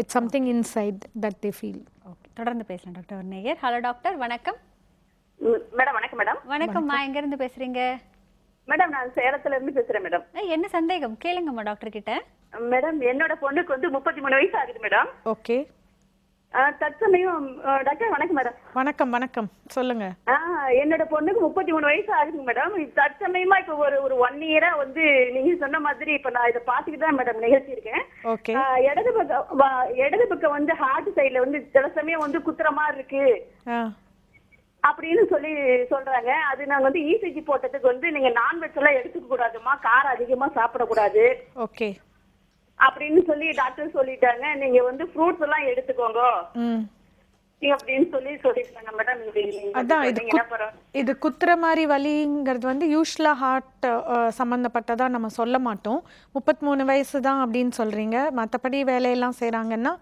It's something inside that they feel. Okay, தொடர்ந்து பேசலாம் doctor. ஒரு நேயர். ஹலோ டாக்டர், வணக்கம். மேடம் வணக்கம் மேடம். வணக்கம்மா, எங்க இருந்து பேசுறீங்க? மேடம் நான் சேலத்துல இருந்து பேசுறேன் மேடம். என்ன சந்தேகம் கேளுங்கம்மா டாக்டர் கிட்ட. மேடம் என்னோட பொண்ணுக்கு வந்து 33 வயசு ஆகுது மேடம். ஓகே. தற்சமயம் டாக்டர் வணக்கம் மேடம். வணக்கம் வணக்கம், சொல்லுங்க. என்னோட பொண்ணுக்கு 33 வயசு ஆகுது மேடம். தற்சமயமா இப்ப ஒரு 1 இயரா வந்து நீங்க சொன்ன மாதிரி இப்ப நான் இதை பாத்துக்கிட்டு தான் மேடம் நிகழ்ச்சி இருக்கேன். ஓகே. இடது பக்கம் வந்து ஹார்ட் சைடுல வந்து சில சமயம் வந்து குத்துற மாதிரி இருக்கு அப்படின்னு சொல்றாங்க. அது நாங்க வந்து இசிஜி போட்டதுக்கு வந்து நீங்க நான்வெஜ் எல்லாம் எடுத்துக்க கூடாதுமா, காரம் அதிகமா சாப்பிடக்கூடாது. ஓகே. அப்படின்னு சொல்லி டாக்டர் சொல்லிட்டாங்க. நீங்க வந்து ஃப்ரூட்ஸ் எல்லாம் எடுத்துக்கோங்க அப்படின்னு சொல்லிருக்காங்க மேடம். அதான் இது குத்துற மாதிரி வலிங்கிறது வந்து யூஸ்வலா ஹார்ட் சம்பந்தப்பட்டதா நம்ம சொல்ல மாட்டோம். 33 வயசு தான் அப்படின்னு சொல்றீங்க. மற்றபடி வேலையெல்லாம் செய்றாங்கன்னா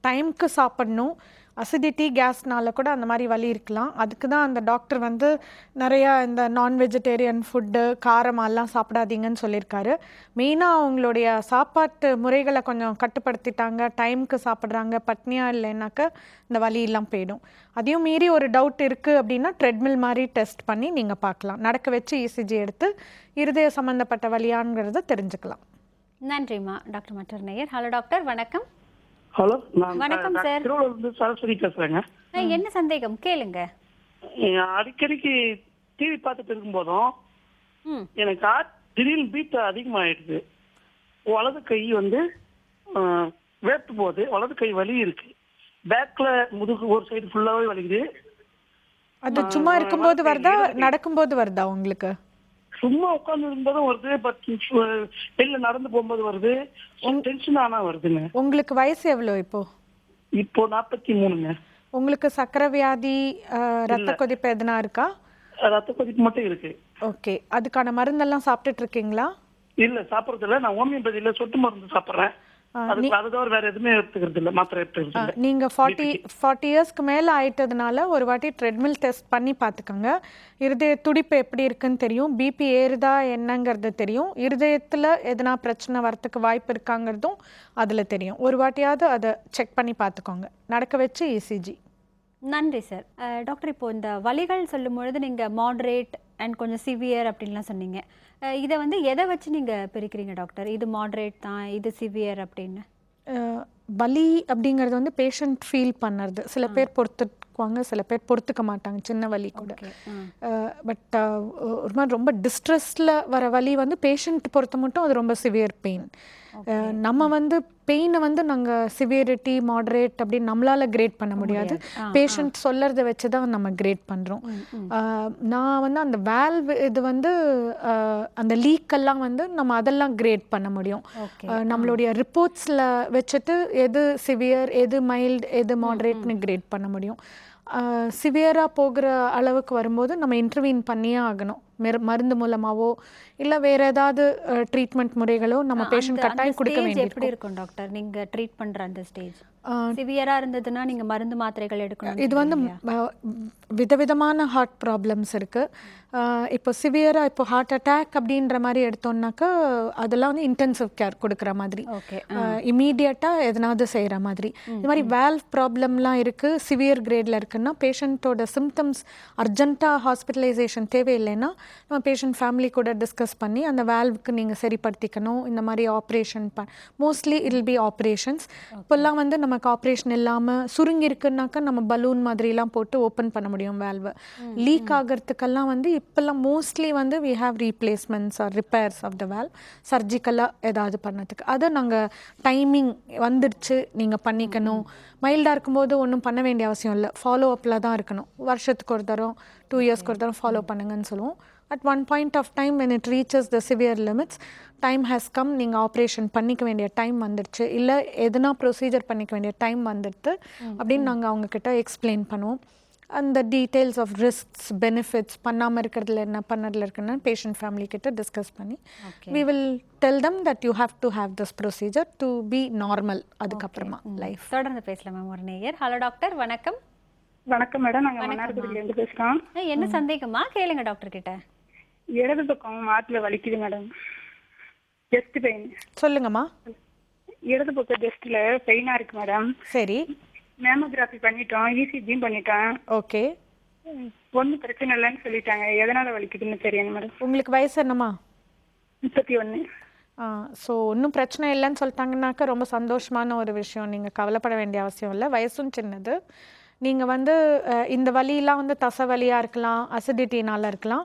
டைம்க்கு சாப்பிடணும். அசிடிட்டி கேஸ்னால கூட அந்த மாதிரி வலி இருக்கலாம். அதுக்கு தான் அந்த டாக்டர் வந்து நிறையா இந்த நான் வெஜிடேரியன் ஃபுட்டு காரமெல்லாம் சாப்பிடாதீங்கன்னு சொல்லியிருக்காரு. மெயினாக அவங்களுடைய சாப்பாட்டு முறைகளை கொஞ்சம் கட்டுப்படுத்திட்டாங்க, டைமுக்கு சாப்பிட்றாங்க, பட்னியாக இல்லைன்னாக்க இந்த வலியெல்லாம் போயிடும். அதையும் மீறி ஒரு டவுட் இருக்குது அப்படின்னா ட்ரெட்மில் மாதிரி டெஸ்ட் பண்ணி நீங்கள் பார்க்கலாம். நடக்க வச்சு இசிஜி எடுத்து இருதய சம்மந்தப்பட்ட வலியாங்கிறத தெரிஞ்சுக்கலாம். நன்றிம்மா டாக்டர். மற்ற நேயர். ஹலோ டாக்டர், வணக்கம். ஹலோ, வணக்கம் சார். திருவள்ளூர்ல சரஸ்வதி பேசுறேங்க. என்ன சந்தேகம் கேளுங்க. அடிக்கடிக்கு டிவி பார்த்துட்டு இருக்கும் போதும் எனக்கு திடீர்னு பீட் அதிகமாயிடுது. வலது கை வந்து வேர்த்து போகுது, வலது கை வலி இருக்கு. பேக்ல முதுகு ஒரு சைடு ஃபுல்லாவே வலிக்குது. அது சும்மா இருக்கும்போது வருதா நடக்கும்போது வருதா உங்களுக்கு? சும்மா உட்கார்ந்து இருக்கும்போதும் வருது, பட் வெளில நடந்து போகும்போது வருது. டென்ஷன் ஆனா வருதுங்க. உங்களுக்கு வயசு எவ்வளோ இப்போ? இப்போ 43ங்க. உங்களுக்கு சக்கரை வியாதி, ரத்த கொதிப்பு எதுனா இருக்கா? ரத்த கொதிப்பு மட்டும் இருக்கு. ஓகே. அதுக்கான மருந்தெல்லாம் சாப்பிட்டுட்டு இருக்கீங்களா? இல்ல, சாப்பிடுறது இல்ல. நான் ஹோமியோபதியில சொட்டு மருந்து சாப்பிடுறேன். வேற எதுவுமே எடுத்துக்கிறது இல்ல, மாத்திரை எடுத்துக்கிறது இல்ல. நீங்க 40 இயர்ஸ்க்கு மேல ஆயிட்டதுனால ஒரு வாட்டி ட்ரெட்மில் டெஸ்ட் பண்ணி பார்த்துக்கோங்க. இருதய துடிப்பு எப்படி இருக்குன்னு தெரியும், பிபி ஏறுதா என்னங்கிறது தெரியும், இருதயத்துல எதனா பிரச்சனை வரத்துக்கு வாய்ப்பு இருக்காங்கிறதும் அதுல தெரியும். ஒரு வாட்டியாவது அதை செக் பண்ணி பார்த்துக்கோங்க. நடக்க வச்சு இசிஜி. நன்றி சார். டாக்டர், இப்போ இந்த வலிகள் சொல்லும் பொழுது நீங்கள் மாட்ரேட் அண்ட் கொஞ்சம் சிவியர் அப்படின்லாம் சொன்னீங்க. இதை வந்து எதை வச்சு நீங்கள் பிரிக்கிறீங்க டாக்டர்? இது மாட்ரேட் தான், இது சிவியர் அப்படின்னு? வலி அப்படிங்கிறது வந்து பேஷண்ட் ஃபீல் பண்ணுறது. சில பேர் பொறுத்துக்குவாங்க, சில பேர் பொறுத்துக்க மாட்டாங்க, சின்ன வலி கூட. பட் ஒரு மாதிரி ரொம்ப டிஸ்ட்ரெஸ்ல வர வலி வந்து பேஷண்ட் பொறுத்த மட்டும் அது ரொம்ப சிவியர் பெயின். நம்ம வந்து பெயினை வந்து நாங்கள் சிவியரிட்டி மாடரேட் அப்படின்னு நம்மளால கிரேட் பண்ண முடியாது. பேஷண்ட் சொல்லறத வச்சு தான் நம்ம கிரேட் பண்ணுறோம். நான் வந்து அந்த வேல்வ் இது வந்து அந்த லீக்கெல்லாம் வந்து நம்ம அதெல்லாம் கிரேட் பண்ண முடியும். நம்மளுடைய ரிப்போர்ட்ஸில் வச்சுட்டு எது சிவியர், எது மைல்டு, எது மாடரேட்னு கிரேட் பண்ண முடியும். சிவியராக போகிற அளவுக்கு வரும்போது நம்ம இன்டர்வீன் பண்ணியே ஆகணும். மருந்து மூலமாவோ இல்லை வேற ஏதாவது ட்ரீட்மெண்ட் முறைகளோ நம்ம பேஷண்ட் கட்டாயம் கொடுக்க வேண்டியது. எப்படி இருக்கும் டாக்டர் நீங்க ட்ரீட் பண்ற அந்த ஸ்டேஜ்? சிவியரா இருந்ததுன்னா நீங்க மருந்து மாத்திரைகள் எடுக்கணும். இது வந்து விதவிதமான ஹார்ட் ப்ராப்ளம்ஸ் இருக்கு. இப்போ சிவியரா இப்போ ஹார்ட் அட்டாக் அப்படின்ற மாதிரி எடுத்தோம்னாக்கா அதெல்லாம் வந்து இன்டென்சிவ் கேர் கொடுக்குற மாதிரி, இமீடியட்டா எதனாவது செய்யற மாதிரி. இந்த மாதிரி வேல்வ் ப்ராப்ளம்லாம் இருக்கு, சிவியர் கிரேட்ல இருக்குன்னா பேஷண்ட்டோட சிம்டம்ஸ் அர்ஜென்ட்டா ஹாஸ்பிட்டலைசேஷன் தேவையில்லைன்னா நம்ம பேஷண்ட் ஃபேமிலி கூட டிஸ்கஸ் பண்ணி அந்த வேல்வுக்கு நீங்கள் சரிப்படுத்திக்கணும். இந்த மாதிரி operation mostly it will be operations. இப்போல்லாம் வந்து நமக்கு ஆப்ரேஷன் இல்லாமல் சுருங்கி இருக்குன்னாக்கா நம்ம பலூன் மாதிரிலாம் போட்டு ஓப்பன் பண்ண முடியும் வேல்வை. லீக் ஆகிறதுக்கெல்லாம் வந்து இப்போல்லாம் மோஸ்ட்லி வந்து we have replacements or repairs of the valve, சர்ஜிக்கலாக ஏதாவது பண்ணதுக்கு. அதை நாங்கள் டைமிங் வந்துடுச்சு நீங்கள் பண்ணிக்கணும். மைல்டாக இருக்கும்போது ஒன்றும் பண்ண வேண்டிய அவசியம் இல்லை, ஃபாலோ அப்பில் தான் இருக்கணும். வருஷத்துக்கு ஒரு தரம் 2 இயர்ஸ்க்கு ஒரு தரம் ஃபாலோ பண்ணுங்கன்னு சொல்லுவோம். At one point of time when it reaches the severe limits, time has come, நீங்கள் ஆப்ரேஷன் பண்ணிக்க வேண்டிய டைம் வந்துடுச்சு, இல்லை எதுனா ப்ரொசீஜர் பண்ணிக்க வேண்டிய டைம் வந்துடுது அப்படின்னு நாங்கள் அவங்கக்கிட்ட எக்ஸ்பிளைன் பண்ணுவோம். அந்த டீட்டெயில்ஸ் ஆஃப் ரிஸ்க்ஸ் பெனிஃபிட்ஸ் பண்ணாமல் இருக்கிறதுல என்ன பண்ணதில் இருக்குன்னு பேஷண்ட் ஃபேமிலி கிட்ட டிஸ்கஸ் பண்ணி we will tell them that you have to have this procedure to be normal. அதுக்கப்புறமா லைஃப் தொடர்ந்து பேசலாம் மேம். ஒரு நேயர். ஹலோ டாக்டர், வணக்கம். வணக்கம் மேடம், நாங்கள் மன்னார்குடியிலேருந்து பேசுகிறோம். என்ன சந்தேகமா கேளுங்க டாக்டர் கிட்ட. இடது பக்கம் மாட்டில் வலிக்குது மேடம், செஸ்ட் பெயின். சொல்லுங்கம்மா. இடது பக்க டெஸ்ட்ல பெயினா இருக்கு மேடம். சரி. மேமோகிராஃபி பண்ணிட்டோம், இசிஜியும் பண்ணிட்டோம். ஓகே. ஒன்றும் பிரச்சனை இல்லைன்னு சொல்லிட்டாங்க. எதனால வலிக்குதுன்னு தெரியும் மேடம். உங்களுக்கு வயசு என்னம்மா? 31. ஸோ ஒன்றும் பிரச்சனை இல்லைன்னு சொல்லிட்டாங்கன்னாக்கா ரொம்ப சந்தோஷமான ஒரு விஷயம். நீங்கள் கவலைப்பட வேண்டிய அவசியம் இல்லை. வயசும் சின்னது. நீங்கள் வந்து இந்த வலியெலாம் வந்து தசை வலியாக இருக்கலாம், அசிடிட்டினால் இருக்கலாம்.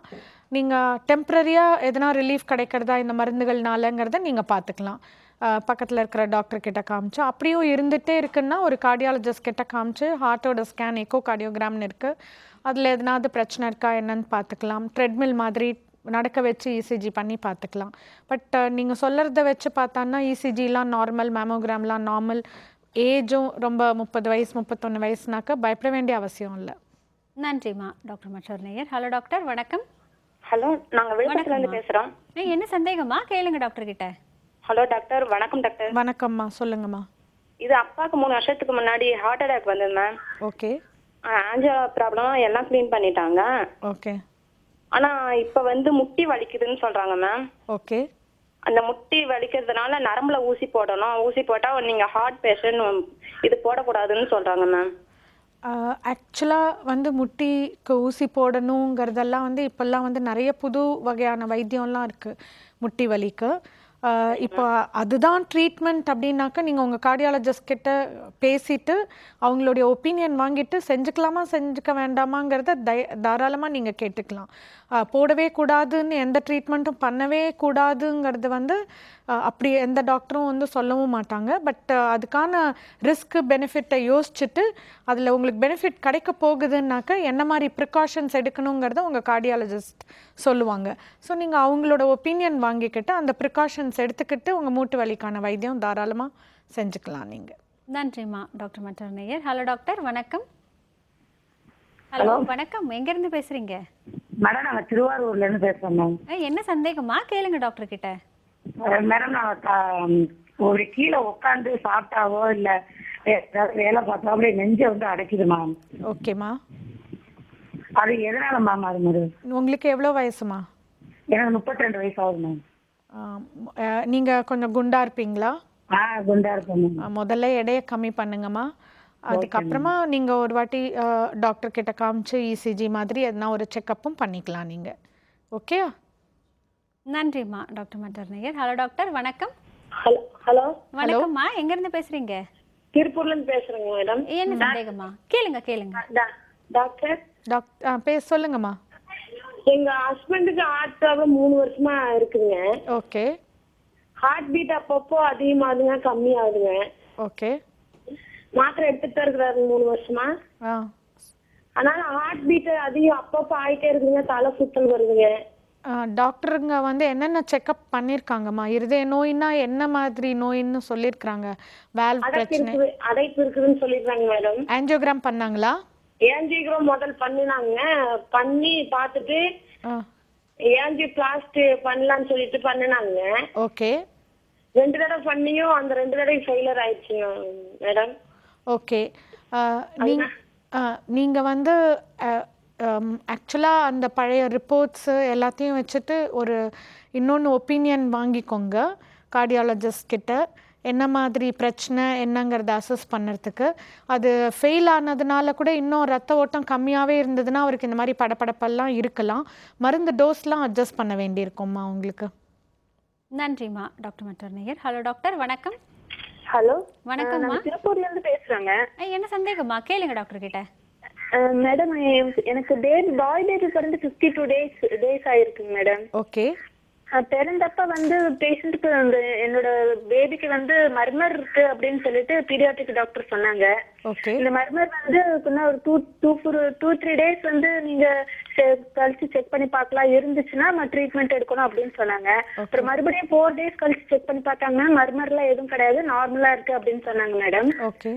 நீங்கள் டெம்ப்ரரியாக எதனா ரிலீஃப் கிடைக்கிறதா இந்த மருந்துகள்னாலங்கிறத நீங்கள் பார்த்துக்கலாம். பக்கத்தில் இருக்கிற டாக்டர் கிட்ட காமிச்சு, அப்படியும் இருந்துகிட்டே இருக்குன்னா ஒரு கார்டியாலஜிஸ்ட் கிட்ட காமிச்சு ஹார்ட்டோட ஸ்கேன் எக்கோ கார்டியோகிராம்னு இருக்குது, அதில் எதனாவது பிரச்சனை இருக்கா என்னன்னு பார்த்துக்கலாம். ட்ரெட்மில் மாதிரி நடக்க வச்சு இசிஜி பண்ணி பார்த்துக்கலாம். பட் நீங்கள் சொல்கிறத வச்சு பார்த்தான்னா இசிஜிலாம் நார்மல், மேமோகிராம்லாம் நார்மல். ஏஜும் ரொம்ப 30 வயசு 31 வயசுனாக்கா பயப்பட வேண்டிய அவசியம் இல்லை. நன்றிம்மா. டாக்டர் மற்றொரு நேயர். ஹலோ டாக்டர், வணக்கம். ஹலோ, நாங்க விழுப்புரத்துல இருந்து பேசுறோம். என்ன சந்தேகமா கேளுங்க டாக்டர் கிட்ட. ஹலோ டாக்டர், வணக்கம் டாக்டர். வணக்கம்மா, சொல்லுங்கம்மா. இது அப்பாவுக்கு 3 வருஷத்துக்கு முன்னாடி ஹார்ட் அட்டாக் வந்தது மேம். ஓகே. ஆஞ்சியோ ப்ராப்ளம் எல்லாம் க்ளீன் பண்ணிட்டாங்க. ஓகே. ஆனா இப்ப வந்து முட்டி வலிக்குதுன்னு சொல்றாங்க மேம். ஓகே. அந்த முட்டி வலிக்கிறதுனால நரம்புல ஊசி போடணும், ஊசி போட்டா நீங்க ஹார்ட் பேஷண்ட் இது போடக்கூடாதுன்னு சொல்றாங்க மேம். ஆக்சுவலாக வந்து முட்டிக்கு ஊசி போடணுங்கிறதெல்லாம் வந்து இப்போல்லாம் வந்து நிறைய புது வகையான வைத்தியம்லாம் இருக்குது முட்டி வலிக்கு. இப்போ அதுதான் ட்ரீட்மெண்ட் அப்படின்னாக்கா நீங்கள் உங்கள் கார்டியாலஜிஸ்ட் கிட்ட பேசிட்டு அவங்களுடைய ஒப்பீனியன் வாங்கிட்டு செஞ்சுக்கலாமா செஞ்சுக்க வேண்டாமாங்கிறத தாராளமாக நீங்கள் கேட்டுக்கலாம். போடவே கூடாதுன்னு எந்த ட்ரீட்மெண்ட்டும் பண்ணவே கூடாதுங்கிறது வந்து அப்படி எந்த டாக்டரும் வந்து சொல்லவும் மாட்டாங்க. பட் அதுக்கான ரிஸ்க் பெனிஃபிட்டை யோசிச்சுட்டு அதில் உங்களுக்கு பெனிஃபிட் கிடைக்க போகுதுன்னாக்கா என்ன மாதிரி ப்ரிகாஷன்ஸ் எடுக்கணுங்கிறத உங்கள் கார்டியாலஜிஸ்ட் சொல்லுவாங்க. ஸோ நீங்கள் அவங்களோட ஒப்பீனியன் வாங்கிக்கிட்டு அந்த ப்ரிகாஷன்ஸ் எடுத்துக்கிட்டு உங்கள் மூட்டு வலிக்கான வைத்தியம் தாராளமாக செஞ்சுக்கலாம் நீங்கள். நன்றிம்மா. டாக்டர் மற்றொரு நேயர். ஹலோ டாக்டர், வணக்கம். ஹலோ வணக்கம், எங்கேருந்து பேசுகிறீங்க? மேடம், நாங்கள் திருவாரூர்ல இருந்து பேசுறோம் மேம். என்ன சந்தேகமா கேளுங்க டாக்டர் கிட்ட. மேடம், நான் ஒரு கீழே உட்காந்து சாப்பிட்டாவோ இல்ல ஏதாவது வேலை பார்த்தா அப்படியே நெஞ்சை வந்து அடைக்குது மேம். ஓகேம்மா. அது எதனால மேம் அது மாதிரி? உங்களுக்கு எவ்வளோ வயசுமா? எனக்கு 32 வயசு ஆகுது மேம். நீங்கள் கொஞ்சம் குண்டா இருப்பீங்களா? குண்டா இருப்பேன் மேம். முதல்ல எடையை கம்மி பண்ணுங்கம்மா. அதுக்கப்புறமா நீங்கள் ஒரு வாட்டி டாக்டர் கிட்ட காமிச்சு இசிஜி மாதிரி எதனா ஒரு செக்கப்பும் பண்ணிக்கலாம் நீங்கள். ஓகே. நன்றிம்மா. டாக்டர் மற்றொரு நேயர். ஹலோ டாக்டர், வணக்கம். ஹலோ. வணக்கம்மா, எங்கேருந்து பேசுகிறீங்க? திருப்பூர்ல இருந்து பேசுறேங்க மேடம். என்ன சந்தேகமா கேளுங்க. டாக்டர் சொல்லுங்கம்மா. எங்க ஹஸ்பண்டுக்கு ஹார்ட் ப்ராப்ளம் 3 வருஷமா இருக்குதுங்க. ஓகே. ஹார்ட் பீட் அப்பப்போ அதிகமாகுதுங்க, கம்மியாகுதுங்க. ஓகே. மாத்திரை எடுத்துட்டு தான் இருக்கிறாரு 3 வருஷமா. அதனால ஹார்ட் பீட் அதிகம் அப்பப்போ ஆயிட்டே இருக்குதுங்க, தலை சுத்தல் வருதுங்க. டாக்டருங்க வந்து என்னென்ன செக்அப் பண்ணியிருக்காங்கம்மா? இருதய நோயினா என்ன மாதிரி நோயின்னு சொல்லியிருக்காங்க? வால்வ் பிரச்சனை, அடைப்பு இருக்குதுன்னு சொல்லிடுறாங்க மேடம். ஆஞ்சியோகிராம் பண்ணாங்களா? ஏஞ்சியோகிராம் முதல் பண்ணினாங்க, பண்ணி பார்த்துட்டு ஏஞ்சியோபிளாஸ்டி பண்ணலான்னு சொல்லிட்டு பண்ணினாங்க. ஓகே. 2 தடவை பண்ணியும் அந்த 2 தடவை ஃபெயிலியர் ஆயிடுச்சுங்க மேடம். ஓகே. நீங்கள் வந்து ஆக்சுவலாக அந்த பழைய ரிப்போர்ட்ஸு எல்லாத்தையும் வச்சுட்டு ஒரு இன்னொன்று ஒப்பீனியன் வாங்கிக்கோங்க கார்டியாலஜிஸ்ட் கிட்ட. என்ன மாதிரி பிரச்சனை என்னங்கிறத அசஸ் பண்ணுறதுக்கு. அது ஃபெயில் ஆனதுனால கூட இன்னும் ரத்த ஓட்டம் கம்மியாகவே இருந்ததுன்னா அவருக்கு இந்த மாதிரி படப்படப்பெல்லாம் இருக்கலாம். மருந்து டோஸ்லாம் அட்ஜஸ்ட் பண்ண வேண்டியிருக்கும்மா உங்களுக்கு. நன்றிம்மா. டாக்டர் மற்றொரு நேயர். ஹலோ டாக்டர், வணக்கம். ஹலோ, வணக்கம்மா. திருப்பூர்ல இருந்து பேசுறாங்க. என்ன சந்தேகமா கேளுங்க டாக்டர் கிட்ட. மேடம், எனக்கு பாய் பேபி பிறந்து 52 டேஸ் ஆயிருக்குங்க மேடம். ஓகே. பிறந்தப்ப வந்து பேஷண்ட்டுக்கு என்னோட பேபிக்கு வந்து மர்மர் இருக்கு அப்படின்னு சொல்லிட்டு பீடியாட்ரிக் டாக்டர் சொன்னாங்க. இந்த மர்மர் வந்து ஒரு 2-3 டேஸ் வந்து நீங்க கழிச்சு செக் பண்ணி பார்க்கலாம், இருந்துச்சுன்னா ட்ரீட்மெண்ட் எடுக்கணும் அப்படின்னு சொன்னாங்க. அப்புறம் மறுபடியும் 4 டேஸ் கழிச்சு செக் பண்ணி பார்த்தாங்கன்னா மர்மர்லாம் எதுவும் கிடையாது, நார்மலா இருக்கு அப்படின்னு சொன்னாங்க மேடம். ஓகே.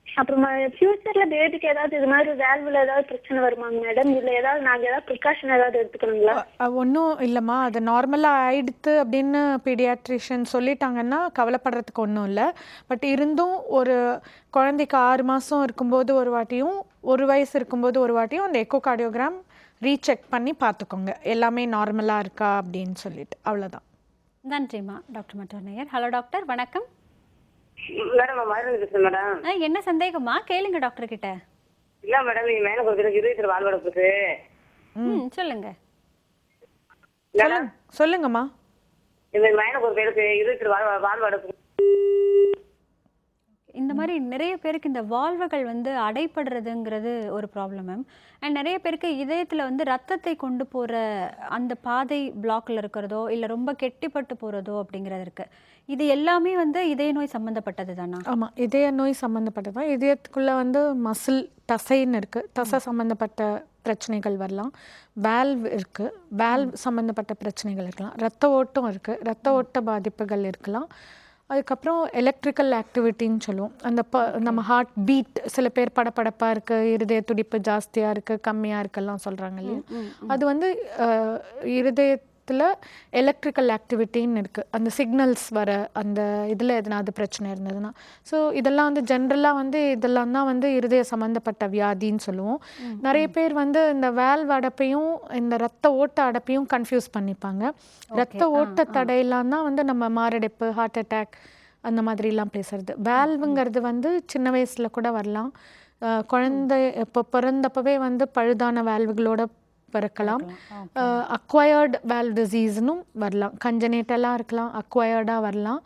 அப்புறமா ஃபியூச்சர்ல பேபிக்கு ஏதாவது இது மாதிரி வேல்வ்ல ஏதாவது பிரச்சனை வருமாங்க மேடம்? இல்ல ஏதாவது நாங்க ஏதாவது ப்ரிகாஷன் ஏதாவது எடுத்துக்கணுங்களா? ஒன்றும் இல்லைம்மா, அது நார்மலாக ஆயிடுத்து அப்படின்னு பீடியாட்ரிஷியன் சொல்லிட்டாங்கன்னா கவலைப்படுறதுக்கு ஒன்றும் இல்லை. பட் இருந்தும் ஒரு குழந்தைக்கு 6 மாதம் இருக்கும்போது ஒரு வாட்டியும் 1 வயசு இருக்கும்போது ஒரு வாட்டியும் அந்த எக்கோ கார்டியோகிராம் ரீசெக் பண்ணி பார்த்துக்கோங்க எல்லாமே நார்மலாக இருக்கா அப்படின்னு சொல்லிட்டு. அவ்வளோதான். நன்றிம்மா. டாக்டர் மற்றொரு நேயர். ஹலோ டாக்டர், வணக்கம். மேடம் நான் மதுரை பேசுறேன் மேடம். என்ன சந்தேகமா கேளுங்க டாக்டர் கிட்ட. இல்ல மேடம் என் மேல ஒரு இருதயத்துல வாழ்வடப்புக்கு. சொல்லுங்க சொல்லுங்கம்மா. இந்த மேல ஒரு பேருக்கு இருதயத்துல வாழ்வடப்பு. இந்த மாதிரி நிறைய பேருக்கு இந்த வால்வுகள் வந்து அடைப்படுறதுங்கிறது ஒரு ப்ராப்ளம் மேம். அண்ட் நிறைய பேருக்கு இதயத்தில் வந்து ரத்தத்தை கொண்டு போகிற அந்த பாதை பிளாக்ல இருக்கிறதோ இல்லை ரொம்ப கெட்டிப்பட்டு போகிறதோ அப்படிங்கிறது இருக்குது. இது எல்லாமே வந்து இதய நோய் சம்மந்தப்பட்டது தானா? ஆமாம், இதய நோய் சம்மந்தப்பட்டது தான். இதயத்துக்குள்ளே வந்து மசில் தசைன்னு இருக்குது, தசை சம்மந்தப்பட்ட பிரச்சனைகள் வரலாம். வேல்வ் இருக்குது, வேல்வ் சம்மந்தப்பட்ட பிரச்சனைகள் இருக்கலாம். ரத்த ஓட்டம் இருக்குது, ரத்த ஓட்ட பாதிப்புகள் இருக்கலாம். அதுக்கப்புறம் எலக்ட்ரிக்கல் ஆக்டிவிட்டின்னு சொல்லுவோம். அந்த நம்ம ஹார்ட் பீட், சில பேர் படப்படப்பாக இருக்குது, இருதய துடிப்பு ஜாஸ்தியாக இருக்குது, கம்மியாக இருக்குலாம் சொல்கிறாங்க இல்லையா. அது வந்து இருதயத்தில் எலக்ட்ரிக்கல் ஆக்டிவிட்டின்னு இருக்குது. அந்த சிக்னல்ஸ் வர அந்த இதில் எதனாவது பிரச்சனை இருந்ததுன்னா. ஸோ இதெல்லாம் வந்து ஜென்ரலாக வந்து இதெல்லாம் தான் வந்து இருதய சம்மந்தப்பட்ட வியாதின்னு சொல்லுவோம். நிறைய பேர் வந்து இந்த வேல்வ் அடைப்பையும் இந்த ரத்த ஓட்ட அடைப்பையும் கன்ஃபியூஸ் பண்ணிப்பாங்க. ரத்த ஓட்ட தடையெல்லாம் தான் வந்து நம்ம மாரடைப்பு, ஹார்ட் அட்டாக் அந்த மாதிரிலாம் பேசுறது. வேல்வுங்கிறது வந்து சின்ன வயசில் கூட வரலாம். குழந்தை இப்போ பிறந்தப்பவே வந்து பழுதான வேல்வுகளோட பிறக்கலாம். அக்வயர்டு வேல்வ் டிசீஸ்னும் வரலாம். கஞ்சனேட்டலாக இருக்கலாம், அக்வயர்டாக வரலாம்.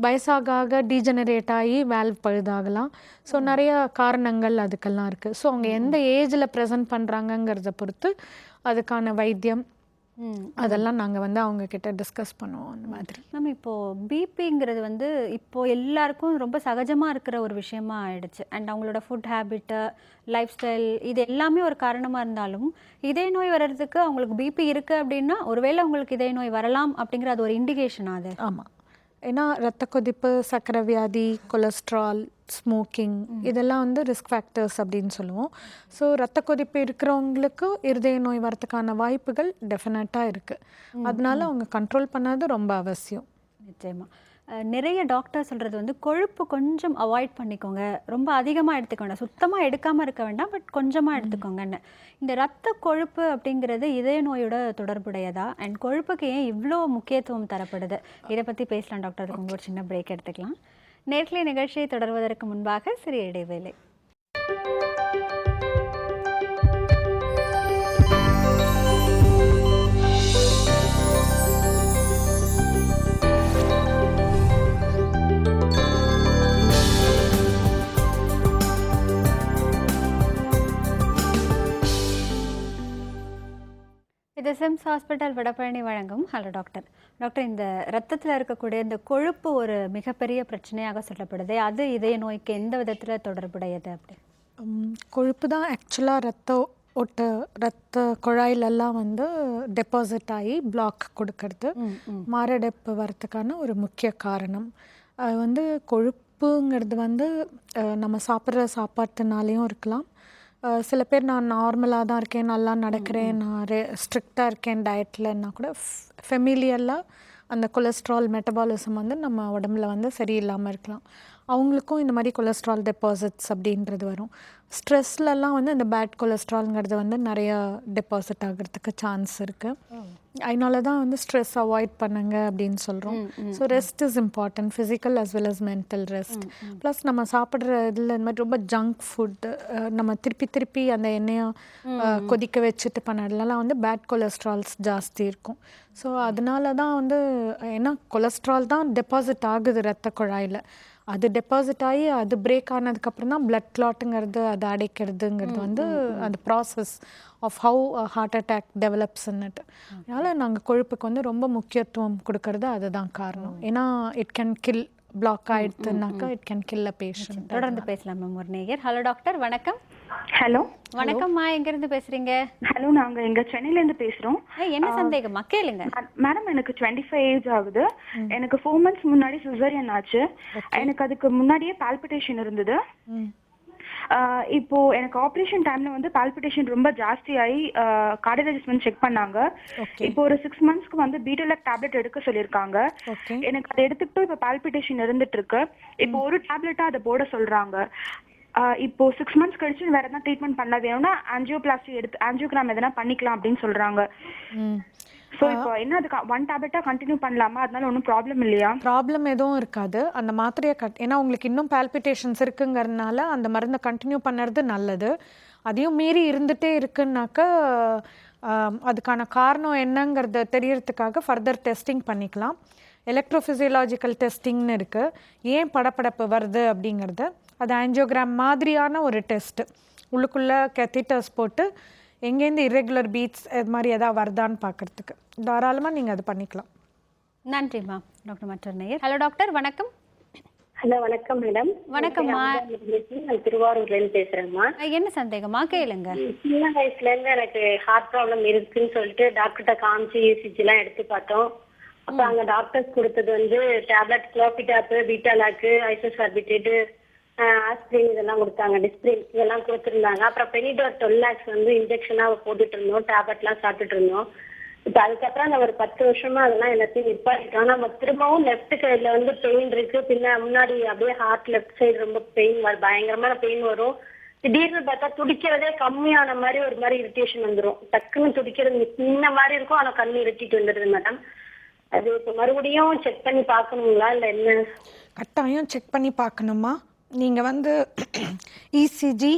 வயசாக டீஜெனரேட் ஆகி வேல்வ் பழுதாகலாம். ஸோ நிறைய காரணங்கள் அதுக்கெல்லாம் இருக்குது. ஸோ அவங்க எந்த ஏஜில் ப்ரெசென்ட் பண்ணுறாங்கங்கிறத பொறுத்து அதுக்கான வைத்தியம் அதெல்லாம் நாங்கள் வந்து அவங்க கிட்ட டிஸ்கஸ் பண்ணுவோம். அந்த மாதிரி மேம் இப்போது பிபிங்கிறது வந்து இப்போது எல்லாருக்கும் ரொம்ப சகஜமாக இருக்கிற ஒரு விஷயமா ஆயிடுச்சு. அண்ட் அவங்களோட ஃபுட் ஹேபிட்டு, லைஃப் ஸ்டைல் இது எல்லாமே ஒரு காரணமாக இருந்தாலும் இதய நோய் வர்றதுக்கு அவங்களுக்கு பிபி இருக்குது அப்படின்னா ஒருவேளை அவங்களுக்கு இதய நோய் வரலாம் அப்படிங்கிற அது ஒரு இண்டிகேஷன் அது. ஆமாம், ஏன்னா ரத்த கொதிப்பு, சர்க்கரை வியாதி, கொலஸ்ட்ரால், ஸ்மோக்கிங் இதெல்லாம் வந்து ரிஸ்க் ஃபேக்டர்ஸ் அப்படின்னு சொல்லுவோம். ஸோ ரத்த கொதிப்பு இருக்கிறவங்களுக்கு இருதய நோய் வரதுக்கான வாய்ப்புகள் டெஃபினட்டாக இருக்குது. அதனால அவங்க கண்ட்ரோல் பண்ணது ரொம்ப அவசியம். நிச்சயமாக. நிறைய டாக்டர் சொல்கிறது வந்து கொழுப்பு கொஞ்சம் அவாய்ட் பண்ணிக்கோங்க, ரொம்ப அதிகமாக எடுத்துக்க வேண்டாம், சுத்தமாக எடுக்காமல் இருக்க வேண்டாம், பட் கொஞ்சமாக எடுத்துக்கோங்கன்னு. இந்த ரத்த கொழுப்பு அப்படிங்கிறது இதய நோயோட தொடர்புடையதா? அண்ட் கொழுப்புக்கு ஏன் இவ்வளோ முக்கியத்துவம் தரப்படுது? இதை பற்றி பேசலாம் டாக்டர். அதுக்கு உங்களோட சின்ன பிரேக் எடுத்துக்கலாம். நேர்களை நிகழ்ச்சியை தொடர்வதற்கு முன்பாக சிறிய இடைவேளை. இது சிம்ஸ் ஹாஸ்பிட்டல் வடபழனி வழங்கும் ஹலோ டாக்டர். டாக்டர், இந்த ரத்தத்தில் இருக்கக்கூடிய இந்த கொழுப்பு ஒரு மிகப்பெரிய பிரச்சனையாக சொல்லப்படுது. அது இதய நோய்க்கு எந்த விதத்தில் தொடர்புடையது? அப்படி கொழுப்பு தான் ஆக்சுவலாக ரத்த குழாயிலெல்லாம் வந்து டெபாசிட் ஆகி பிளாக் கொடுக்கறது, மாரடைப்பு வரத்துக்கான ஒரு முக்கிய காரணம். அது வந்து கொழுப்புங்கிறது வந்து நம்ம சாப்பிட்ற சாப்பாட்டுனாலேயும் இருக்கலாம். சில பேர் நான் நார்மலாக தான் இருக்கேன், நல்லா நடக்கிறேன், நான் ஸ்ட்ரிக்டாக இருக்கேன் டயட்லன்னா கூட ஃபெமிலியலாக அந்த கொலஸ்ட்ரால் மெட்டபாலிசம் வந்து நம்ம உடம்புல வந்து சரியில்லாமல் இருக்கலாம். அவங்களுக்கும் இந்த மாதிரி கொலஸ்ட்ரால் டெபாசிட்ஸ் அப்படின்றது வரும். ஸ்ட்ரெஸ்லலாம் வந்து இந்த பேட் கொலஸ்ட்ரால்ங்கிறது வந்து நிறையா டெபாசிட் ஆகிறதுக்கு சான்ஸ் இருக்குது. அதனால தான் வந்து ஸ்ட்ரெஸ் அவாய்ட் பண்ணுங்க அப்படின்னு சொல்கிறோம். So rest is important, physical as well as mental rest. Plus நம்ம சாப்பிட்ற இதில் இந்த மாதிரி ரொம்ப ஜங்க் ஃபுட்டு, நம்ம திருப்பி அந்த எண்ணெயை கொதிக்க வச்சுட்டு பண்ணலாம் வந்து பேட் கொலஸ்ட்ரால்ஸ் ஜாஸ்தி இருக்கும். ஸோ அதனால தான் வந்து ஏன்னா கொலஸ்ட்ரால் தான் டெபாசிட் ஆகுது ரத்த குழாயில். அது டெபாசிட் ஆகி அது பிரேக் ஆனதுக்கப்புறம் தான் பிளட் கிளாட்டுங்கிறது அதை அடைக்கிறதுங்கிறது வந்து அந்த process of how heart attack டெவலப்ஸ்ன்னுட்டு. அதனால் நாங்கள் கொழுப்புக்கு வந்து ரொம்ப முக்கியத்துவம் கொடுக்கறது அதுதான் காரணம். ஏன்னா இட் கேன் கில், பிளாக் ஆயிடுதுனாக்கா it can kill a patient. தொடர்ந்து பேசலாம் மேம். ஒரு நேயர். ஹலோ டாக்டர், வணக்கம். ஹலோ வணக்கம்மா, எங்கேருந்து பேசுகிறீங்க? ஹலோ, நாங்கள் எங்கள் சென்னையிலேருந்து பேசுகிறோம். என்ன சந்தேகமா கேளுங்க. மேடம், எனக்கு 25 ஏஜ் ஆகுது. எனக்கு 4 months முன்னாடி சிசேரியன் ஆச்சு. எனக்கு அதுக்கு முன்னாடியே பால்பிட்டேஷன் இருந்தது. இப்போ எனக்கு ஆப்ரேஷன் டைம்ல வந்து பால்பிட்டேஷன் ரொம்ப ஜாஸ்தியாகி கார்டியாலஜிஸ்ட் வந்து செக் பண்ணாங்க. இப்போ ஒரு 6 monthsக்கு வந்து பீட்டோலாக் டேப்லெட் எடுக்க சொல்லியிருக்காங்க. எனக்கு அதை எடுத்துக்கிட்டு இப்போ பால்பிட்டேஷன் இருந்துட்டு இருக்கு. இப்போ ஒரு டேப்லெட்டா அதை போட சொல்றாங்க. இப்போ 6 months கழிச்சு வேற எதனா ட்ரீட்மெண்ட் பண்ண வேணும்னா ஆஞ்சியோகிராம் எதனா பண்ணிக்கலாம் அப்படின்னு சொல்றாங்க. ஸோ இப்போ என்ன அதுக்கு 1 டேப்லெட்டா கண்டினியூ பண்ணலாமா? அதனால ஒன்றும் ப்ராப்ளம் இல்லையா? ப்ராப்ளம் எதுவும் இருக்காது. அந்த மாத்திரையை ஏன்னா உங்களுக்கு இன்னும் பால்பிட்டேஷன்ஸ் இருக்குங்கிறதுனால அந்த மருந்தை கண்டினியூ பண்ணுறது நல்லது. அதையும் மீறி இருந்துகிட்டே இருக்குன்னாக்கா அதுக்கான காரணம் என்னங்கிறத தெரியறதுக்காக ஃபர்தர் டெஸ்டிங் பண்ணிக்கலாம். எலக்ட்ரோஃபிசியலாஜிக்கல் டெஸ்டிங்னு இருக்குது. ஏன் படப்படப்பு வருது அப்படிங்கிறது அது ஆஞ்சியோகிராம் மாதிரியான ஒரு டெஸ்ட்டு. உள்ளுக்குள்ளே கெத்திட்டர்ஸ் போட்டு எங்கேருந்து இர்ரெகுலர் பீட்ஸ் இது மாதிரி எதாவது வருதான்னு பார்க்குறதுக்கு தாராளமாக நீங்கள் அது பண்ணிக்கலாம். நன்றிம்மா. டாக்டர் மற்றொரு நேயர். ஹலோ டாக்டர், வணக்கம். ஹலோ, வணக்கம் மேடம். வணக்கம்மா. நான் திருவாரூர்லேருந்து பேசுகிறேம்மா. என்ன சந்தேகமா கேளுங்க. சின்ன வயசுலேருந்து எனக்கு ஹார்ட் ப்ராப்ளம் இருக்குன்னு சொல்லிட்டு டாக்டர்கிட்ட காமிச்சு இசிஜிலாம் எடுத்து பார்த்தோம். அப்போ அங்கே டாக்டர்ஸ் கொடுத்தது வந்து டேப்லெட் குளோபிடாப்பு, பீட்டாலாக்கு, ஐசோசார்பிட்டேட்டு, ஆஸ்பிரின் இதெல்லாம் கொடுத்தாங்க. டிஸ்பிரின் இதெல்லாம் கொடுத்துருந்தாங்க. அப்புறம் பெனிடோர் 12 lakhs வந்து இன்ஜெக்ஷனாக போட்டுட்டு இருந்தோம். டேப்லெட்லாம் சாப்பிட்டுட்டு இருந்தோம். இப்போ அதுக்கப்புறம் அந்த ஒரு 10 வருஷமா அதெல்லாம் எல்லாத்தையும் நிப்பாட்டிட்டோம். நம்ம திரும்பவும் லெஃப்ட் சைடில் வந்து பெயின் இருக்கு. முன்னாடி அப்படியே ஹார்ட் லெஃப்ட் சைடு ரொம்ப பெயின் பயங்கரமான பெயின் வரும். திடீர்னு பார்த்தா துடிக்கிறதே கம்மியான மாதிரி ஒரு மாதிரி இரிட்டேஷன் வந்துடும். டக்குன்னு துடிக்கிறது இந்த மாதிரி இருக்கும். ஆனால் கண்ணு இருட்டிட்டு வந்துடுது மேடம். அது இப்போ மறுபடியும் செக் பண்ணி பார்க்கணுங்களா இல்லை என்ன? கட்டாயம் செக் பண்ணி பார்க்கணுமா. நீங்கள் வந்து இசிஜி,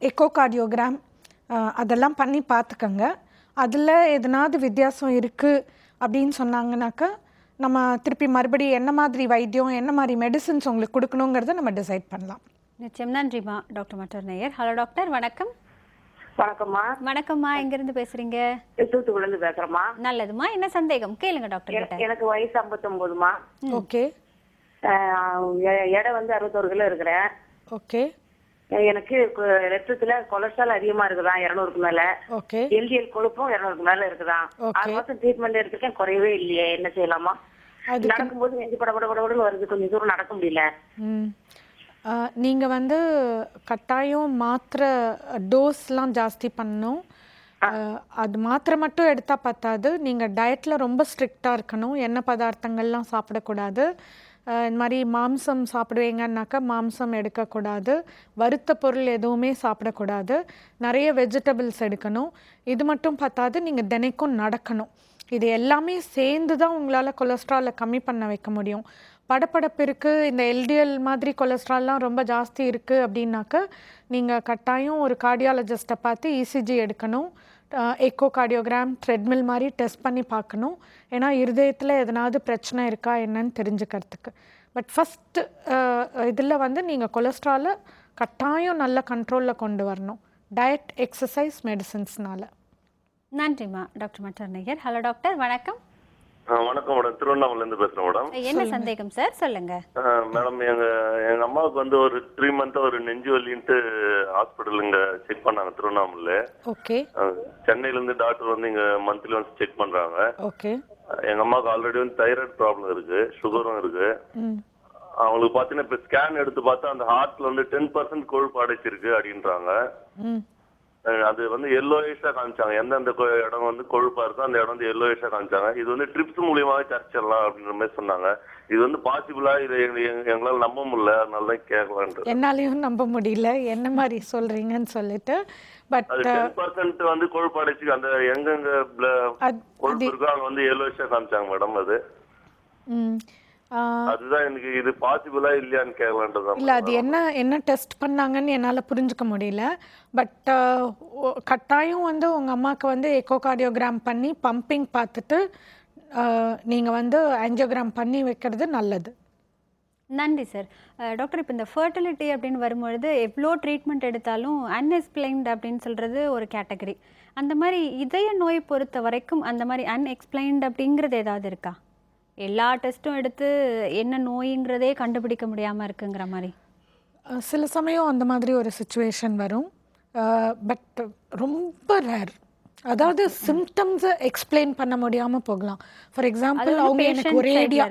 எக்கோகார்டியோகிராம் அதெல்லாம் பண்ணி பார்த்துக்கங்க. அதில் எதனாவது வித்தியாசம் இருக்குது அப்படின்னு சொன்னாங்கனாக்கா நம்ம திருப்பி மறுபடியும் என்ன மாதிரி வைத்தியம், என்ன மாதிரி மெடிசின்ஸ் உங்களுக்கு கொடுக்கணுங்கிறத நம்ம டிசைட் பண்ணலாம். நிச்சயம். நன்றிம்மா. டாக்டர் மற்றொரு நேயர். ஹலோ டாக்டர், வணக்கம். வணக்கம்மா. வணக்கம்மா. எங்கிருந்து பேசுறீங்க? தூத்துக்குடியிலிருந்து பேசுறேம்மா. நல்லதுமா. என்ன சந்தேகம் கேளுங்க டாக்டர் கிட்ட. எனக்கு வயசு 59மா. ஓகே. எடை வந்து 61 கிலோ இருக்கிறேன். ஓகே. எனக்கு ரத்தத்துல கொலஸ்ட்ரால் அதிகமா இருக்குதான், 200க்கு மேல. ஓகே. எல்டிஎல் கொழுப்பும் 200க்கு மேல இருக்குதான். 6 மாசம் ட்ரீட்மெண்ட் எடுத்துக்கேன், குறையவே இல்லையே, என்ன செய்யலாமா? நடக்கும்போது நெஞ்சு படபடன்னு வருது, கொஞ்சம் தூரம் நடக்க முடியல. நீங்கள் வந்து கட்டாயம் மாத்திரை டோஸ்லாம் ஜாஸ்தி பண்ணணும். அது மாத்திரை மட்டும் எடுத்தால் பத்தாது. நீங்கள் டயட்டில் ரொம்ப ஸ்ட்ரிக்டாக இருக்கணும். எண்ணெய் பதார்த்தங்கள்லாம் சாப்பிடக்கூடாது. இந்த மாதிரி மாம்சம் சாப்பிடுவீங்கன்னாக்கா மாம்சம் எடுக்கக்கூடாது. வறுத்த பொருள் எதுவுமே சாப்பிடக்கூடாது. நிறைய வெஜிடபிள்ஸ் எடுக்கணும். இது மட்டும் பத்தாது, நீங்கள் தினைக்கும் நடக்கணும். இது எல்லாமே சேர்ந்து தான் உங்களால் கொலஸ்ட்ராலை கம்மி பண்ண வைக்க முடியும். படப்படப்பு இருக்குது, இந்த எல்டிஎல் மாதிரி கொலஸ்ட்ரால்லாம் ரொம்ப ஜாஸ்தி இருக்குது அப்படின்னாக்கா நீங்கள் கட்டாயம் ஒரு கார்டியாலஜிஸ்ட்டை பார்த்து இசிஜி எடுக்கணும். எக்கோ கார்டியோகிராம், ட்ரெட்மில் மாதிரி டெஸ்ட் பண்ணி பார்க்கணும். ஏன்னா இருதயத்தில் எதனாவது பிரச்சனை இருக்கா என்னன்னு தெரிஞ்சுக்கிறதுக்கு. பட் ஃபஸ்ட்டு இதில் வந்து நீங்கள் கொலஸ்ட்ராலை கட்டாயம் நல்ல கண்ட்ரோலில் கொண்டு வரணும். டயட், எக்ஸசைஸ், மெடிசின்ஸ்னால. நன்றிம்மா. டாக்டர் மற்றொரு நேயர். ஹலோ டாக்டர், வணக்கம். வணக்கம் மேடம், திருவண்ணாமலையிலேருந்து பேசுகிறேன் மேடம். என்ன சந்தேகம் சார் சொல்லுங்க. மேடம், எங்கள் அம்மாவுக்கு வந்து ஒரு 3 months ஒரு நெஞ்சு வலின்ட்டு ஹாஸ்பிட்டல் இங்கே செக் பண்ணாங்க திருவண்ணாமலை. ஓகே. சென்னையிலேருந்து டாக்டர் வந்து இங்கே மந்த்லி ஒன்ஸ் செக் பண்ணுறாங்க. ஓகே. எங்கள் அம்மாவுக்கு ஆல்ரெடி வந்து தைராய்டு ப்ராப்ளம் இருக்குது, சுகரும் இருக்குது. அவங்களுக்கு பார்த்தீங்கன்னா இப்போ ஸ்கேன் எடுத்து பார்த்தா அந்த ஹார்ட்டில் வந்து 10% கொழுப்பு அடைச்சிருக்கு அப்படின்றாங்க. அது வந்து எல்லோயிஷா காமிச்சாங்க. எந்தெந்த இடம் வந்து கொழுப்பா இருக்கோ அந்த இடம் வந்து எல்லோயிஷா காமிச்சாங்க. இது வந்து ட்ரிப்ஸ் மூலியமாவே கரைச்சிடலாம் அப்படின்ற மாதிரி சொன்னாங்க. இது வந்து பாசிபிளா? இது எங்களால நம்ப முடியல, அதனால தான் கேட்கலான்ட்டு. என்னாலையும் நம்ப முடியல என்ன மாதிரி சொல்றீங்கன்னு சொல்லிட்டு. பட் 10% வந்து கொழுப்பு அடைச்சு அந்த எங்கெங்க கொழுப்பு இருக்கோ அங்க வந்து எல்லோயிஷா காமிச்சாங்க மேடம். அது அதுதான் எனக்கு இது பாசிபிளா இல்லையான்னு கேட்கலான்ட்டு. இல்லை, அது என்ன டெஸ்ட் பண்ணாங்கன்னு என்னால் புரிஞ்சுக்க முடியல. பட் கட்டாயம் வந்து உங்கள் அம்மாவுக்கு வந்து எக்கோகார்டியோகிராம் பண்ணி பம்பிங் பார்த்துட்டு நீங்கள் வந்து ஆஞ்சியோகிராம் பண்ணி வைக்கிறது நல்லது. நன்றி சார். டாக்டர், இப்போ இந்த ஃபர்டிலிட்டி அப்படின்னு வரும்பொழுது எவ்வளோ ட்ரீட்மெண்ட் எடுத்தாலும் அன்எக்ஸ்பிளைன்ட் அப்படின்னு சொல்கிறது ஒரு கேட்டகரி. அந்த மாதிரி இதய நோய் பொறுத்த வரைக்கும் அந்த மாதிரி அன்எக்ஸ்பிளைன்ட் அப்படிங்கிறது ஏதாவது இருக்கா? எல்லா டெஸ்ட்டும் எடுத்து என்ன நோய்ங்கிறதே கண்டுபிடிக்க முடியாமல் இருக்குங்கிற மாதிரி. சில சமயம் அந்த மாதிரி ஒரு சுச்சுவேஷன் வரும். பட் ரொம்ப ரேர். அதாவது சிம்டம்ஸை எக்ஸ்பிளைன் பண்ண முடியாமல் போகலாம். ஃபார் எக்ஸாம்பிள், அவங்க எனக்கு ஒரேடியா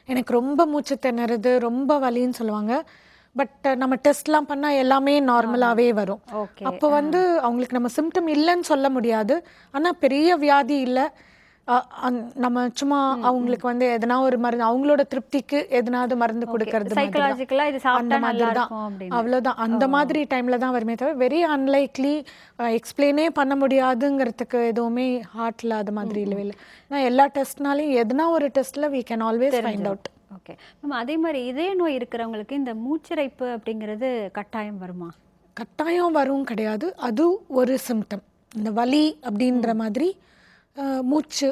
எனக்கு ரொம்ப மூச்சு திணறுது, ரொம்ப வலின்னு சொல்லுவாங்க. பட் நம்ம டெஸ்ட்லாம் பண்ணால் எல்லாமே நார்மலாகவே வரும். அப்போ வந்து அவங்களுக்கு நம்ம சிம்டம் இல்லைன்னு சொல்ல முடியாது. ஆனால் பெரிய வியாதி இல்லை, நம்ம சும்மா அவங்களுக்கு வந்து எதனா ஒரு மருந்து அவங்களோட திருப்திக்கு எதனாவது மருந்து கொடுக்கறது சைக்காலஜிக்கலா இது சாப்பிட்டா நல்லா இருக்கும் அப்படின்னு. அவ்வளோதான். அந்த மாதிரி டைம்ல தான் வருமே தவிர வெரி அன்லைக்லி எக்ஸ்பிளைனே பண்ண முடியாதுங்கிறதுக்கு எதுவுமே ஹார்ட்ல அது மாதிரி இல்லவே இல்லை. நான் எல்லா டெஸ்ட்னாலையும் எதனா ஒரு டெஸ்ட்ல we can always find out. Okay ma'am, அதே மாதிரி இதய நோய் இருக்கிறவங்களுக்கு இந்த மூச்சிரைப்பு அப்படிங்கிறது கட்டாயம் வருமா? கட்டாயம் வரும் கிடையாது, அது ஒரு சிம்டம். இந்த வலி அப்படின்ற மாதிரி மூச்சு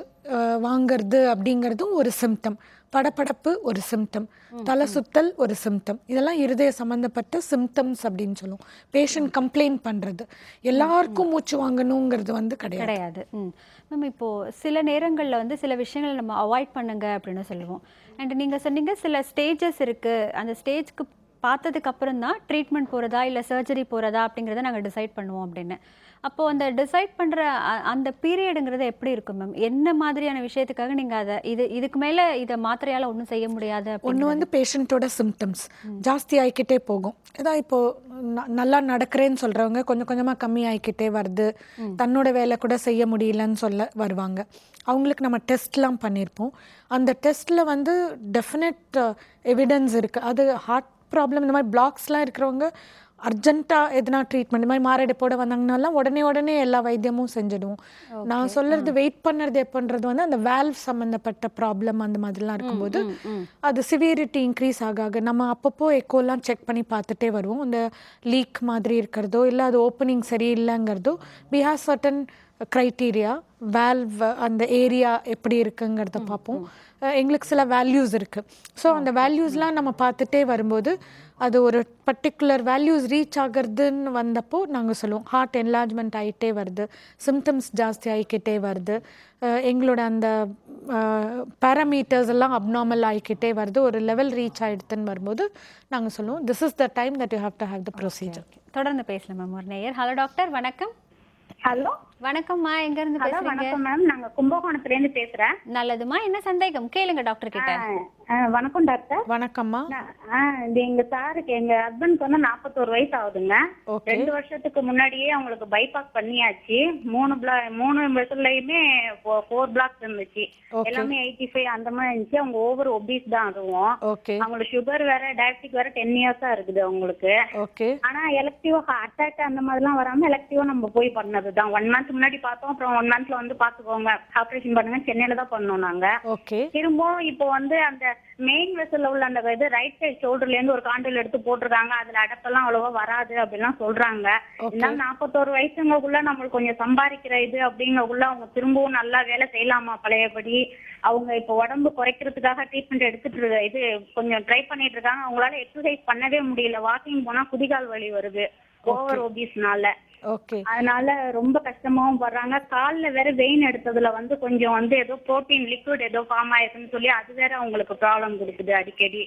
வாங்கிறது அப்படிங்கிறதும் ஒரு சிம்டம், படபடப்பு ஒரு சிம்டம், தலை சுத்தல் ஒரு சிம்டம். இதெல்லாம் இருதய சம்மந்தப்பட்ட சிம்டம்ஸ் அப்படின்னு சொல்லுவோம். பேஷண்ட் கம்ப்ளைண்ட் பண்ணுறது. எல்லாருக்கும் மூச்சு வாங்கணுங்கிறது வந்து கிடையாது. மேம், இப்போது சில நேரங்களில் வந்து சில விஷயங்கள் நம்ம அவாய்ட் பண்ணுங்க அப்படின்னு சொல்லுவோம். அண்ட் நீங்கள் சொன்னீங்க சில ஸ்டேஜஸ் இருக்குது, அந்த ஸ்டேஜ்க்கு பார்த்ததுக்கு அப்புறம் தான் ட்ரீட்மெண்ட் போகிறதா இல்லை சர்ஜரி போகிறதா அப்படிங்கிறத நாங்கள் டிசைட் பண்ணுவோம் அப்படின்னு. அப்போது அந்த டிசைட் பண்ணுற அந்த பீரியடுங்கிறது எப்படி இருக்கும் மேம்? என்ன மாதிரியான விஷயத்துக்காக நீங்கள் அதை இதுக்கு மேலே இதை மாத்திரையால் ஒன்றும் செய்ய முடியாது? ஒன்று வந்து பேஷண்ட்டோட சிம்டம்ஸ் ஜாஸ்தி ஆகிக்கிட்டே போகும். ஏதாவது இப்போது நல்லா நடக்கிறேன்னு சொல்கிறவங்க கொஞ்சம் கொஞ்சமாக கம்மி ஆகிக்கிட்டே வருது, தன்னோட வேலை கூட செய்ய முடியலன்னு சொல்ல வருவாங்க. அவங்களுக்கு நம்ம டெஸ்ட்லாம் பண்ணியிருப்போம். அந்த டெஸ்ட்டில் வந்து டெஃபினட் எவிடன்ஸ் இருக்குது. அது ஹார்ட் ப்ராப்ளம் இந்த மாதிரி பிளாக்ஸ்லாம் இருக்கிறவங்க அர்ஜென்ட்டாக எதனா ட்ரீட்மெண்ட் இந்த மாதிரி மாரடைப்போட வந்தாங்கனாலாம் உடனே எல்லா வைத்தியமும் செஞ்சிடுவோம். நான் சொல்கிறது வெயிட் பண்ணுறது எப்போன்றது வந்து அந்த வேல்வ் சம்மந்தப்பட்ட ப்ராப்ளம் அந்த மாதிரிலாம் இருக்கும்போது அது சிவியரிட்டி இன்க்ரீஸ் ஆக நம்ம அப்பப்போ எக்கோலாம் செக் பண்ணி பார்த்துட்டே வருவோம். அந்த லீக் மாதிரி இருக்கிறதோ இல்லை அது ஓப்பனிங் சரியில்லைங்கிறதோ we have certain criteria, valve அந்த ஏரியா எப்படி இருக்குங்கிறத பார்ப்போம். எங்களுக்கு சில வேல்யூஸ் இருக்குது. ஸோ அந்த வேல்யூஸ்லாம் நம்ம பார்த்துட்டே வரும்போது அது ஒரு பர்டிகுலர் வேல்யூஸ் ரீச் ஆகிறதுன்னு வந்தப்போ நாங்கள் சொல்லுவோம் ஹார்ட் என்லார்ஜ்மெண்ட் ஆகிட்டே வருது, சிம்டம்ஸ் ஜாஸ்தி ஆகிக்கிட்டே வருது, எங்களோட அந்த பேராமீட்டர்ஸ் எல்லாம் அப்நார்மல் ஆகிக்கிட்டே வருது, ஒரு லெவல் ரீச் ஆகிடுதுன்னு வரும்போது நாங்கள் சொல்லுவோம் this is the time that you have to have the procedure. தொடர்ந்து பேசலாம் மேம். ஒரு நேயர். ஹலோ டாக்டர், வணக்கம். ஹலோ வணக்கம்மா, எங்க இருந்து பேசுறீங்க? வணக்கம் மேம், நாங்க கும்பகோணத்துல இருந்து பேசுறேன். நல்லதுமா, என்ன சந்தேகம் கேளுங்க டாக்டர் கிட்ட. வணக்கம் டாக்டர். வணக்கம்மா. இது எங்க சாருக்கு, எங்க ஹஸ்பண்ட்க்கு வந்து 41 வயசு ஆகுதுங்க. 2 வருஷத்துக்கு முன்னாடியே அவங்களுக்கு பைபாஸ் பண்ணியாச்சு. 3 வருஷத்துலயுமே 4 பிளாக்ஸ் இருந்துச்சு. எல்லாமே 85 அந்த மாதிரி இருந்துச்சு. அவங்க ஓவர் ஒபீஸ் தான். அதுவும் அவங்களுக்கு சுகர் வேற, டயபெட்டிக் வேற 10 இயர்ஸா இருக்குது அவங்களுக்கு. ஆனா எலக்டிவ் அட்டாக் அந்த மாதிரிலாம் வராம எலக்டிவா நம்ம போய் பண்ணதுதான். 1 மந்த் முன்னாடி பார்த்தோம். அப்புறம் 1 மந்த்ல வந்து பாத்துக்கோங்க ஆபரேஷன் பண்ணுங்க சென்னையில தான் பண்ணோம் நாங்க. திரும்பவும் இப்போ வந்து அந்த மெயின் வெசல்ல உள்ள அந்த இது ரைட் சைடு ஷோல்டர்ல இருந்து ஒரு காண்டில் எடுத்து போட்டிருக்காங்க. அதுல அடப்பெல்லாம் அவ்வளவா வராது அப்படிலாம் சொல்றாங்க. இருந்தாலும் 41 வயசுங்களுக்குள்ள நம்மளுக்கு கொஞ்சம் சம்பாதிக்கிற இது அப்படிங்கக்குள்ள அவங்க திரும்பவும் நல்லா வேலை செய்யலாமா பழையபடி? அவங்க இப்போ உடம்பு குறைக்கிறதுக்காக ட்ரீட்மெண்ட் எடுத்துட்டு இது கொஞ்சம் ட்ரை பண்ணிட்டு இருக்காங்க. அவங்களால எக்ஸசைஸ் பண்ணவே முடியல. வாக்கிங் போனா குதிகால் வலி வருது ஓவர் ஒபீஸ்னால. அதனால ரொம்ப கஷ்டமாவும் படுறாங்க. கால்ல வேற வெயின் எடுத்ததுல வந்து கொஞ்சம் வந்து ஏதோ புரோட்டீன் லிக்விட் ஏதோ ஃபார்ம் ஆயிருக்குன்னு சொல்லி அது வேற அவங்களுக்கு ப்ராப்ளம் கொடுக்குது அடிக்கடி.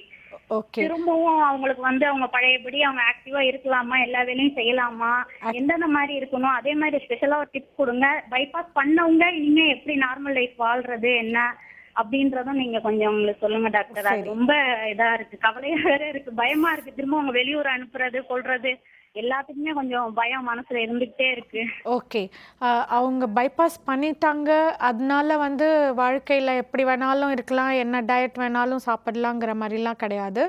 திரும்பவும் அவங்களுக்கு வந்து அவங்க பழையபடி அவங்க ஆக்டிவா இருக்கலாமா, எல்லா வேலையும் செய்யலாமா, எந்தெந்த மாதிரி இருக்கணும், அதே மாதிரி ஸ்பெஷலா ஒரு டிப்ஸ் கொடுங்க. பைபாஸ் பண்ணவங்க இனிமே எப்படி நார்மல் லைஃப் வாழ்றது என்ன அப்படின்றதும் நீங்க கொஞ்சம் உங்களுக்கு சொல்லுங்க டாக்டர். அது ரொம்ப இதா இருக்கு, கவலையா வேற இருக்கு, பயமா இருக்கு. திரும்ப அவங்க வெளியூர் அனுப்புறது கொள்றது எல்லாத்துக்குமே கொஞ்சம் பயம் மனசுல இருந்துகிட்டே இருக்கு. அவங்க பைபாஸ் பண்ணிட்டாங்க, அதனால வந்து வாழ்க்கையில் எப்படி வேணாலும் இருக்கலாம், என்ன டயட் வேணாலும் சாப்பிடலாங்கிற மாதிரிலாம் கிடையாது.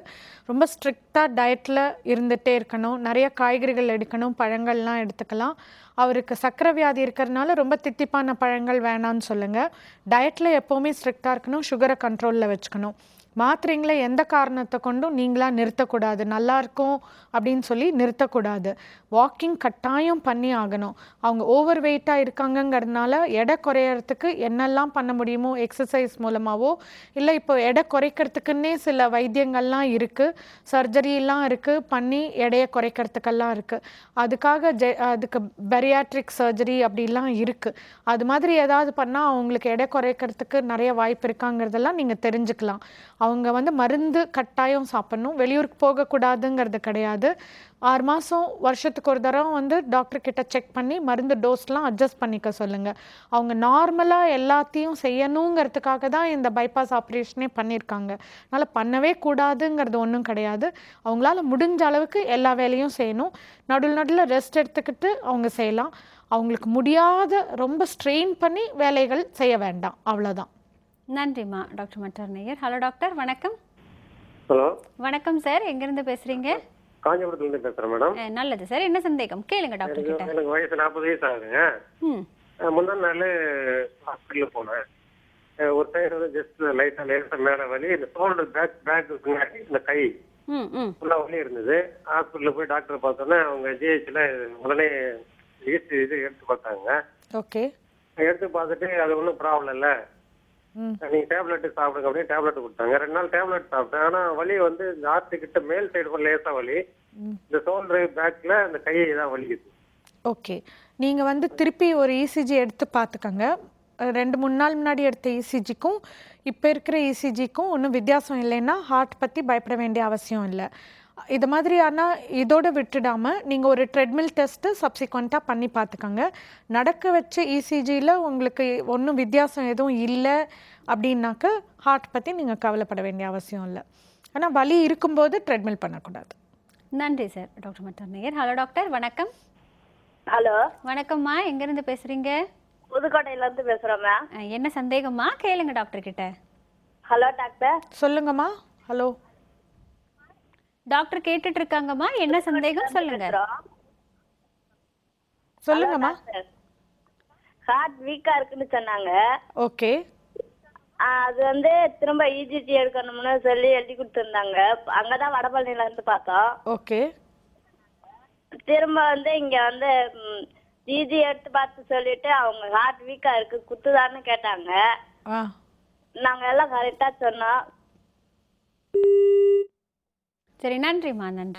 ரொம்ப ஸ்ட்ரிக்டாக டயட்டில் இருந்துகிட்டே இருக்கணும். நிறைய காய்கறிகள் எடுக்கணும், பழங்கள்லாம் எடுத்துக்கலாம். அவருக்கு சர்க்கரை வியாதி இருக்கிறதுனால ரொம்ப தித்திப்பான பழங்கள் வேணான்னு சொல்லுங்கள். டயட்டில் எப்போவுமே ஸ்ட்ரிக்டாக இருக்கணும், சுகரை கண்ட்ரோலில் வச்சுக்கணும். மாத்திரைங்களை எந்த காரணத்தை கொண்டும் நீங்களாக நிறுத்தக்கூடாது. நல்லா இருக்கும் அப்படின்னு சொல்லி நிறுத்தக்கூடாது. வாக்கிங் கட்டாயம் பண்ணி ஆகணும். அவங்க ஓவர் வெயிட்டாக இருக்காங்கங்கிறதுனால எடை குறையறதுக்கு என்னெல்லாம் பண்ண முடியுமோ எக்ஸசைஸ் மூலமாகவோ இல்லை இப்போ எடை குறைக்கிறதுக்குன்னே சில வைத்தியங்கள்லாம் இருக்குது, சர்ஜரிலாம் இருக்குது, பண்ணி எடையை குறைக்கிறதுக்கெல்லாம் இருக்குது. அதுக்கு பெரியாட்ரிக் சர்ஜரி அப்படிலாம் இருக்குது. அது மாதிரி ஏதாவது பண்ணால் அவங்களுக்கு எடை குறைக்கிறதுக்கு நிறைய வாய்ப்பு இருக்காங்கிறதெல்லாம் நீங்கள் தெரிஞ்சுக்கலாம். அவங்க வந்து மருந்து கட்டாயம் சாப்பிடணும், வெளியூருக்கு போகக்கூடாதுங்கிறது கிடையாது. 6 மாதம் வருஷத்துக்கு ஒரு தடவை வந்து டாக்டர் கிட்ட செக் பண்ணி மருந்து டோஸ்லாம் அட்ஜஸ்ட் பண்ணிக்க சொல்லுங்கள். அவங்க நார்மலாக எல்லாத்தையும் செய்யணுங்கிறதுக்காக தான் இந்த பைபாஸ் ஆப்ரேஷனே பண்ணியிருக்காங்க. அதனால் பண்ணவே கூடாதுங்கிறது ஒன்றும் கிடையாது. அவங்களால முடிஞ்ச அளவுக்கு எல்லா வேலையும் செய்யணும். நடுவில் ரெஸ்ட் எடுத்துக்கிட்டு அவங்க செய்யலாம். அவங்களுக்கு முடியாத ரொம்ப ஸ்ட்ரெயின் பண்ணி வேலைகள் செய்ய வேண்டாம், அவ்வளோதான். நன்றிம்மா டாக்டர் மற்றொரு நேயர். ஹலோ டாக்டர், வணக்கம். ஹலோ, வணக்கம் சார், எங்கிருந்து பேசுறீங்க? காஞ்சிபுரத்துல இருந்து பேசுறேன் மேடம். நல்லது சார், என்ன சந்தேகம் கேளுங்க டாக்டர் கிட்ட. எனக்கு வயசு 40 வயசு ஆகுதுங்க. முந்தா நாள் ஹாஸ்பிட்டல் போனேன். ஒரு சைடு வந்து ஜஸ்ட் லேசா மேல வலி, இந்த ஷோல்டர் பேக் பின்னாடி இந்த கை ஃபுல்லா வலி இருந்தது. ஹாஸ்பிட்டல்ல போய் டாக்டர் பார்த்தோன்னே அவங்க ஜிஹெச்ல உடனே இது எடுத்து பார்த்தாங்க. ஓகே. எடுத்து பார்த்துட்டு அது ஒன்றும் ப்ராப்ளம் இல்லை, நீங்க டேப்லெட் சாப்பிடுங்க அப்படின்னு டேப்லெட் கொடுத்தாங்க. 2 நாள் டேப்லெட் சாப்பிட்டேன். ஆனா வலி வந்து இந்த ஆர்ட் கிட்ட மேல் சைடு லேசா வலி, இந்த ஷோல்டர் பேக்ல அந்த கையை தான் வலிக்குது. ஓகே, நீங்கள் வந்து திருப்பி ஒரு இசிஜி எடுத்து பார்த்துக்கோங்க. 2-3 நாள் முன்னாடி எடுத்த இசிஜிக்கும் இப்போ இருக்கிற இசிஜிக்கும் ஒன்றும் வித்தியாசம் இல்லைன்னா ஹார்ட் பற்றி பயப்பட வேண்டிய அவசியம் இல்லை. இது மாதிரி ஆனால் இதோடு விட்டுடாமல் நீங்கள் ஒரு ட்ரெட்மில் டெஸ்ட்டு சப்சிக்வெண்ட்டாக பண்ணி பார்த்துக்கோங்க. நடக்க வச்ச இசிஜியில் உங்களுக்கு ஒன்றும் வித்தியாசம் எதுவும் இல்லை அப்படின்னாக்க ஹார்ட் பற்றி நீங்கள் கவலைப்பட வேண்டிய அவசியம் இல்லை. ஆனால் வலி இருக்கும்போது ட்ரெட்மில் பண்ணக்கூடாது. நன்றி சார் டாக்டர் மற்றொரு நேயர். ஹலோ டாக்டர், வணக்கம். ஹலோ, வணக்கம்மா, எங்கிருந்து பேசுறீங்க? புதுக்கோட்டையில இருந்து பேசுறோம் மேம். என்ன சந்தேகம்மா கேளுங்க டாக்டர் கிட்ட. Hello doctor. சொல்லுங்கம்மா. ஹலோ டாக்டர் கேட்டுட்டு இருக்காங்கம்மா, என்ன சந்தேகம் சொல்லுங்க. சொல்லுங்கம்மா. ஹார்ட் வீக்கா இருக்குன்னு சொன்னாங்க. ஓகே. அது வந்து திரும்ப இஜிஜி எடுக்கணும்னு சொல்லி எழுதி கொடுத்துருந்தாங்க. அங்கதான் வடபழனில இருந்து பார்த்தோம். ஓகே. திரும்ப வந்து இங்க வந்து ஜிஜி எடுத்து பார்த்து சொல்லிட்டு அவங்க ஹார்ட் வீக்கா இருக்கு குத்துதான்னு கேட்டாங்க. நாங்க எல்லாம் கரெக்டா சொன்னோம். சரி, நன்றிம்மா, நன்றி.